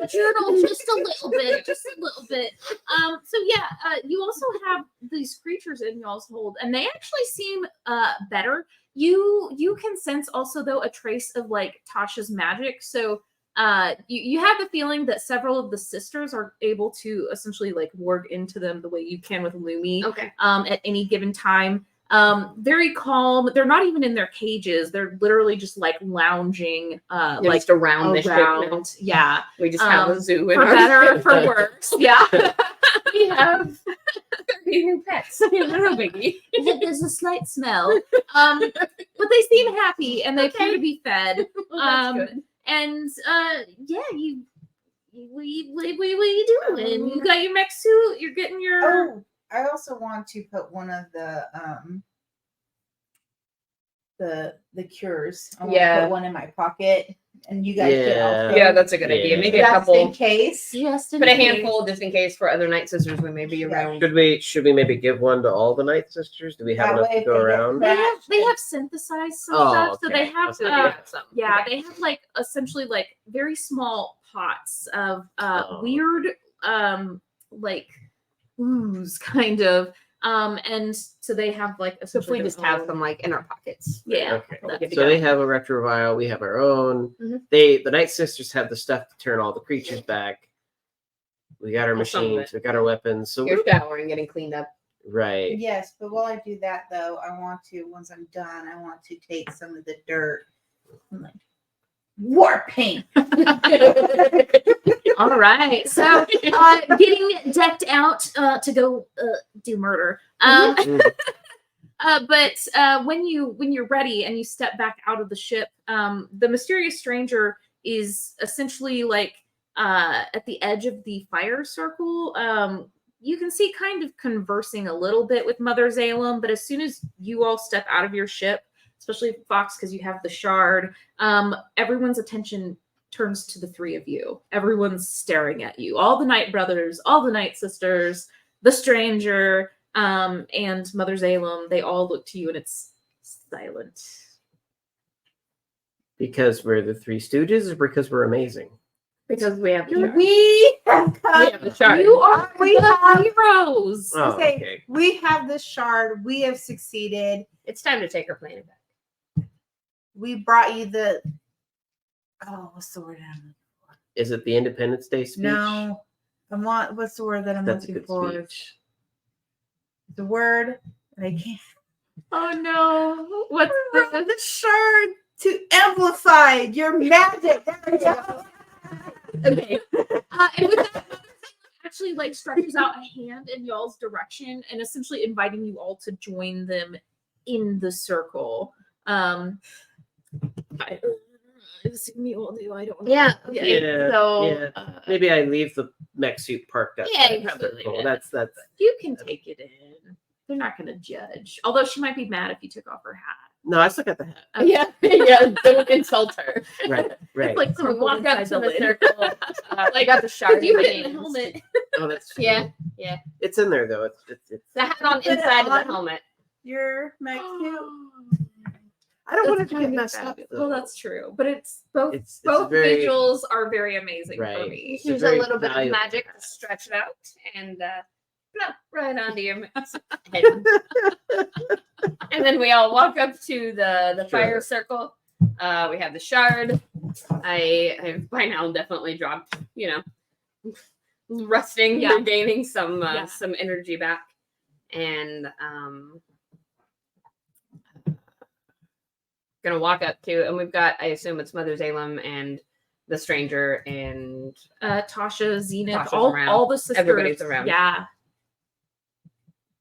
Journal just a little bit. So yeah, you also have these creatures in y'all's hold, and they actually seem better. You can sense also though a trace of like Tasha's magic. So you have the feeling that several of the sisters are able to essentially like work into them the way you can with Lumi. Okay. At any given time. Very calm. They're not even in their cages. They're literally just like lounging, They're like just around the ship now. around. Yeah, We just have a zoo in for our better, ship. for worse. Yeah, We have 30 new pets. No biggie. there's a slight smell. But they seem happy and they appear to be fed. Well, that's good. And yeah, what are you doing? You got your mech suit. You're getting your. Oh, I also want to put one of the cures. I want to Yeah. put one in my pocket, and you guys can Yeah. also. Yeah, that's a good idea. Maybe a just couple. in case. Just in Put a case. handful just in case for other night sisters we may be around. Should we maybe give one to all the Night Sisters? Do we have That enough way to if go they get around? They have synthesized some Oh, stuff, so they okay. have Okay. Yeah, some. yeah, Okay. they have like essentially like very small pots of Oh. weird like ooze kind of and so they have like So if we essentially just their have own- them like in our pockets. yeah Okay. We'll get So they together. have a retro vial. We have our own. Mhm. The Night Sisters have the stuff to turn all the creatures back. We got our Well, some of machines. We got our weapons. So You're we're showering, getting cleaned up. right. Yes, but while I do that though, I want to once I'm done, I want to take some of the dirt and like war paint. All right. So getting decked out to go do murder. But when you're ready and you step back out of the ship, the mysterious stranger is essentially like at the edge of the fire circle. You can see kind of conversing a little bit with Mother Zalem, but as soon as you all step out of your ship, especially Fox, because you have the shard, everyone's attention turns to the three of you. Everyone's staring at you. All the Night Brothers, all the Night Sisters, the stranger, and Mother Zalem, they all look to you and it's silent. Because we're the Three Stooges or because we're amazing? Because we have We have the shard. You are We have- heroes. Oh, Okay, okay. we have the shard. We have succeeded. It's time to take our planet back. We brought you the. Oh, what's the word? Is it the Independence Day speech? No, I want. What's the word that I'm That's a looking good for? speech. The word I can't. Oh no. What's The shard to amplify your magic. There we go. Okay. And with that, Mother Zalem actually like stretches out a hand in y'all's direction and essentially inviting you all to join them in the circle. I assume you all do. I don't know. Yeah. Yeah, So yeah. Maybe I leave the mech suit parked up. Yeah, you probably leave it. That's You can take it in. They're not going to judge. Although she might be mad if you took off her hat. no. I still got the hat. yeah, don't insult her. Right, right. It's like So we crumpled walk up inside to the the lid. circle. I got the shard. You in my hit the hands. helmet. Oh, that's true. Yeah, It's in there though. It's the hat on Put it inside of on. the helmet. Your mag suit. I don't want it That's to get kind of messed up. fabulous. Though. Well, that's true. But it's both It's both very- visuals are very amazing for Right. me. It's a Use a very little bit of valuable magic hat. to stretch it out and plop right onto your head. And then we all walk up to the fire circle. We have the shard. I have by now definitely dropped, resting, Yeah. gaining some Yeah. some energy back, and gonna walk up to, and we've got, I assume it's Mother Zalem and the stranger and Tasha, Zenith, Tasha's all around. the sisters. Everybody's around. Yeah.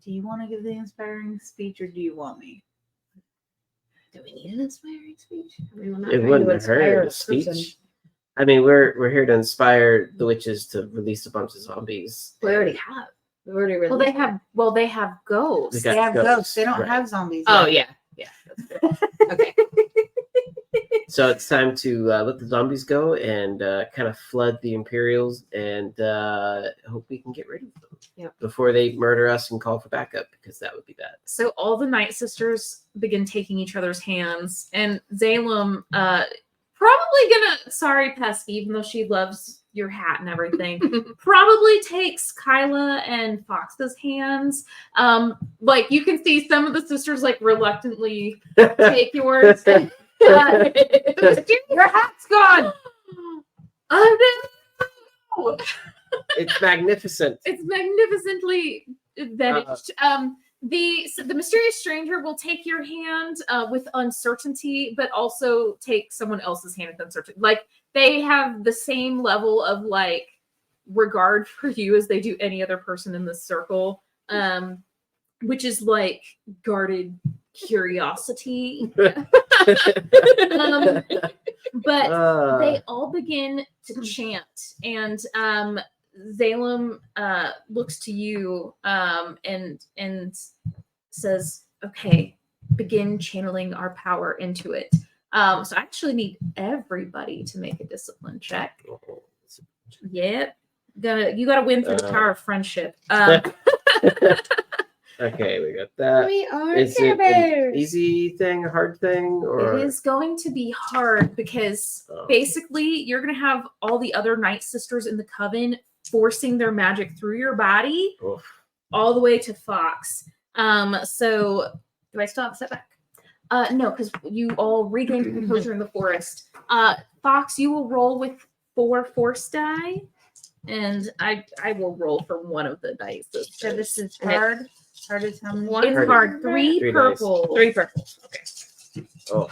Do you want to give the inspiring speech or do you want me? do we need an inspiring speech? I mean, we're not It trying wouldn't to have hurt inspire a a person. speech. I mean, we're here to inspire the witches to release a bunch of zombies. We already have. We already Well, they have ghosts. We got They have ghosts, ghosts. They don't right. have zombies. Oh yet. yeah. That's good. Okay. So it's time to let the zombies go and kind of flood the Imperials and hope we can get rid of them Yep. before they murder us and call for backup, because that would be bad. So all the Night Sisters begin taking each other's hands, and Zalem, probably gonna, sorry, Pesky, even though she loves your hat and everything, probably takes Kyla and Fox's hands. Like you can see some of the sisters like reluctantly take yours. Your hat's gone. Oh no! It's magnificent. It's magnificently vanished. The mysterious stranger will take your hand with uncertainty, but also take someone else's hand with uncertainty. Like they have the same level of like regard for you as they do any other person in this circle, which is like guarded curiosity. But they all begin to chant, and Zalem looks to you and says, "Okay, begin channeling our power into it." So I actually need everybody to make a discipline check. Yep, you gotta win through the power of friendship. Okay, we got that. We are Is it an easy thing, a hard thing, or It is going to be hard because basically you're going to have all the other Night Sisters in the coven forcing their magic through your body Oof. all the way to Fox. So Do I still have a setback? no, because you all regained composure in the forest. Fox, you will roll with 4 force die, and I will roll for one of the dice. So this is And it- hard. Hard as how many? One It's Hard. hard. 3 3 dice. purple. 3 purples. Okay. Oh,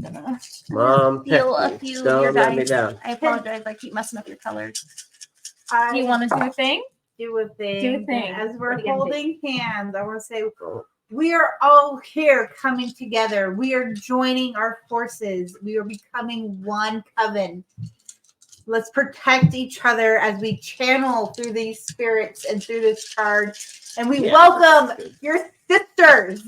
I'm gonna Mom, feel a Pecky, few of your don't let me dice. down. I apologize. I keep messing up your colors. Do I you want to do a thing? do a thing. Do a thing. As What we're do you gotta holding hands, I want to say we are all here coming together. We are joining our forces. We are becoming one coven. Let's protect each other as we channel through these spirits and through this charge. And we welcome your sisters.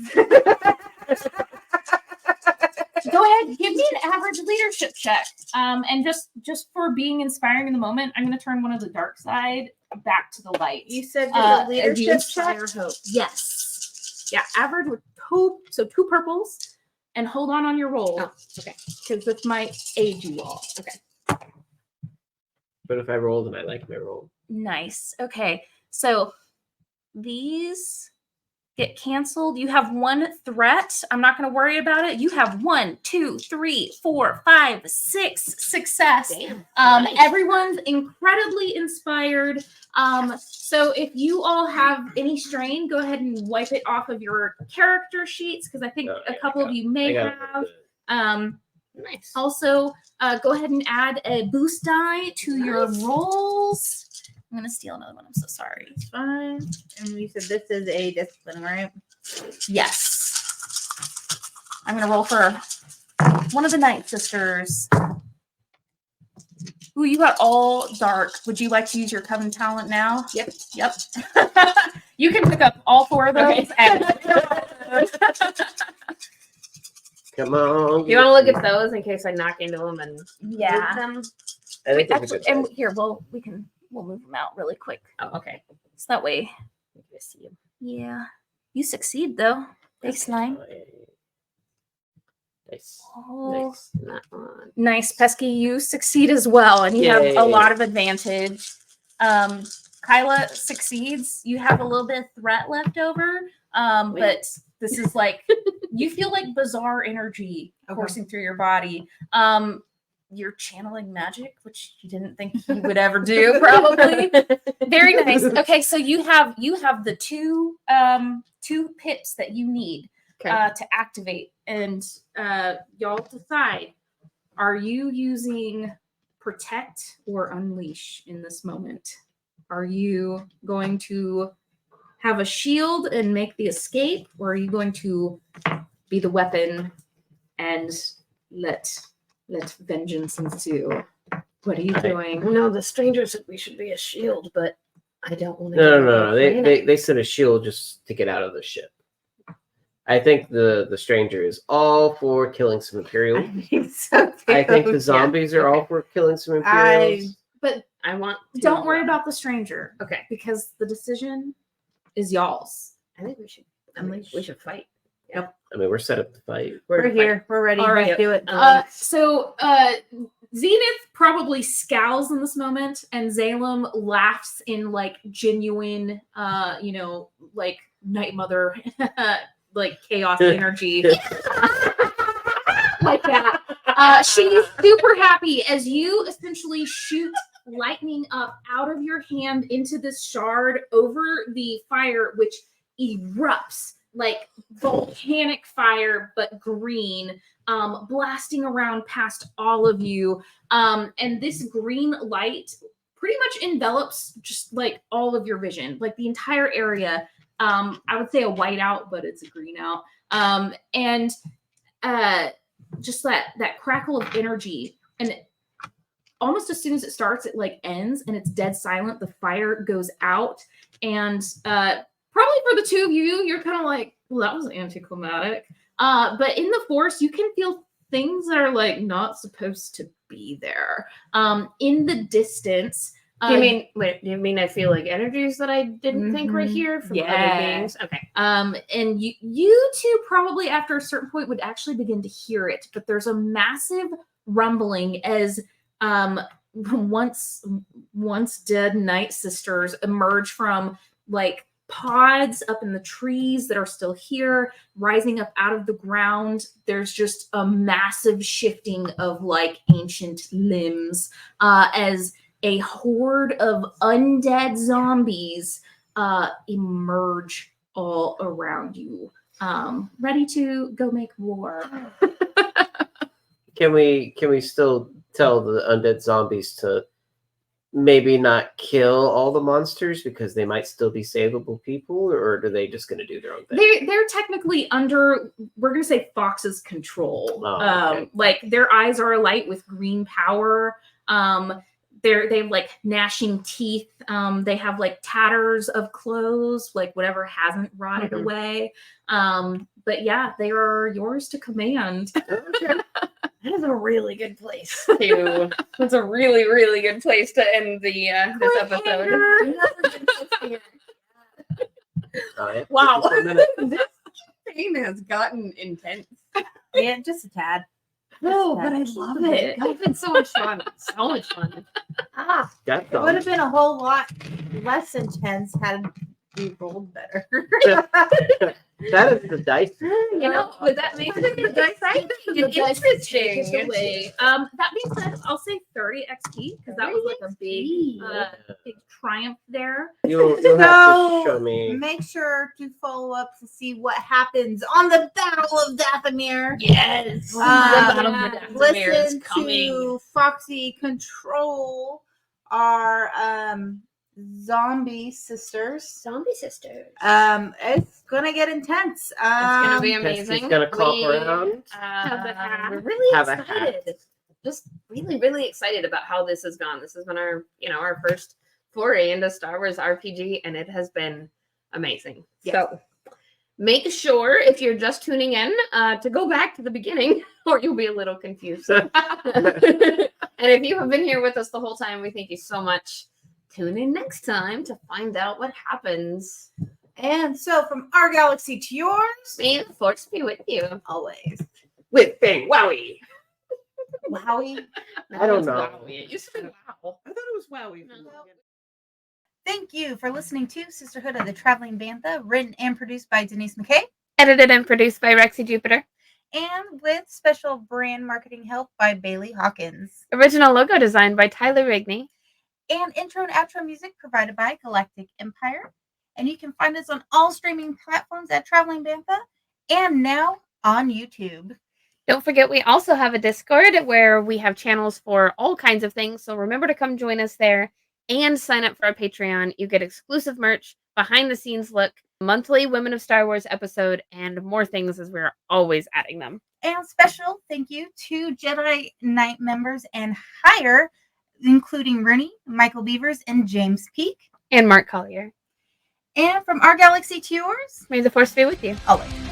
Go ahead, give me an average leadership check. And just for being inspiring in the moment, I'm going to turn one of the dark side back to the light. You said As the you leadership inspire check? hope. Yes. Yeah, average with two purples, and hold on your roll. Oh, okay. Because this might aid you all. Okay. But if I rolled and I like my roll. Nice. Okay. So these get canceled. You have one threat. I'm not going to worry about it. You have 1, 2, 3, 4, 5, 6 success. Damn. Nice. Everyone's incredibly inspired. So if you all have any strain, go ahead and wipe it off of your character sheets, because I think a couple of you may have. Nice. Also, go ahead and add a boost die to your rolls. I'm going to steal another one. I'm so sorry. It's fine. And you said this is a discipline, right? Yes. I'm going to roll for one of the Night Sisters. Ooh, you got all dark. Would you like to use your Coven talent now? Yep. You can pick up all 4 of those. Come on. You want to look at those in case I knock into them and Yeah. move them? I think it's a Actually, good and size. here, we'll move them out really quick. Oh, okay. So that way, I see you. yeah. You succeed though. Baseline. Nice. Oh. Nice. That one. Nice, Pesky. You succeed as well, and you have Yay. a lot of advantage. Kyla succeeds. You have a little bit of threat left over, but this is like you feel like bizarre energy coursing through your body. You're channeling magic, which you didn't think you would ever do, probably. Very nice. Okay, so you have the two pips that you need to activate, and y'all decide: are you using protect or unleash in this moment? Are you going to have a shield and make the escape, or are you going to be the weapon and let vengeance ensue? What are you doing? No, the stranger said we should be a shield, but I don't want to. No. They set a shield just to get out of the ship. I think the stranger is all for killing some Imperials. I think so too. I think the zombies are all for killing some Imperials. But I want. don't worry about the stranger, Okay. because the decision is y'all's. I think we should. We should fight. I mean, we're set up to fight. We're here. We're ready. All right. Let's do it. So Zenith probably scowls in this moment, and Zalem laughs in like genuine, like Night Mother, like chaos energy, like that. She's super happy as you essentially shoot lightning up out of your hand into this shard over the fire, which erupts like volcanic fire, but green, blasting around past all of you. And this green light pretty much envelops just like all of your vision, like the entire area. I would say a white out, but it's a green out. And just that crackle of energy. And almost as soon as it starts, it like ends and it's dead silent. The fire goes out, and probably for the two of you, you're kind of like, well, that was anticlimactic. But in the force, you can feel things that are like not supposed to be there. In the distance. Do you mean I feel like energies that I didn't think were here from other beings? Okay. And you two probably after a certain point would actually begin to hear it, but there's a massive rumbling as once dead Night Sisters emerge from like pods up in the trees that are still here, rising up out of the ground. There's just a massive shifting of like ancient limbs as a horde of undead zombies emerge all around you, ready to go make war. Can we still tell the undead zombies to maybe not kill all the monsters because they might still be savable people, or are they just going to do their own thing? They're technically under, we're gonna say, Fox's control. Oh, okay. Like their eyes are alight with green power. They have like gnashing teeth. They have like tatters of clothes, like whatever hasn't rotted away. But yeah, they are yours to command. Okay. That is a really good place to. That's a really, really good place to end the this episode. Oh, yeah. Wow, 54 minutes. this pain has gotten intense. Yeah, just a tad. Oh, but I love it. It's been so much fun. So much fun. Ah, That's it would have been a whole lot less intense had we rolled better. That is the dice. You know, but that makes it exciting and interesting. That being said, I'll say 30 XP because that was like a big triumph there. You'll have to show me. Make sure to follow up to see what happens on the Battle of Dathomir. Yes. The Battle of the Dathomir is Listen coming. to Foxy control our zombie sisters. Zombie sisters. It's gonna get intense. It's gonna be Pesky's amazing. gonna call around. We're really Have a excited. Just really, really excited about how this has gone. This has been our, our first foray into Star Wars RPG, and it has been amazing. Yes. So make sure if you're just tuning in to go back to the beginning, or you'll be a little confused. And if you have been here with us the whole time, we thank you so much. Tune in next time to find out what happens. And so from our galaxy to yours, May the force be with you. always. With Bang Wowie. Wowie. I don't know. Wowie. It used to be wow. I thought it was Wowie. Thank you for listening to Sisterhood of the Traveling Bantha, written and produced by Denise McKay, Edited and produced by Rexy Jupiter. and with special brand marketing help by Bailey Hawkins. Original logo design by Tyler Rigney. And intro and outro music provided by Galactic Empire. And you can find us on all streaming platforms at Traveling Bantha and now on YouTube. Don't forget, we also have a Discord where we have channels for all kinds of things. So remember to come join us there and sign up for our Patreon. You get exclusive merch, behind the scenes look, monthly Women of Star Wars episode, and more things as we're always adding them. And special thank you to Jedi Knight members and higher, including Rooney, Michael Beavers, and James Peak. And Mark Collier. And from our galaxy to yours, May the force be with you. always.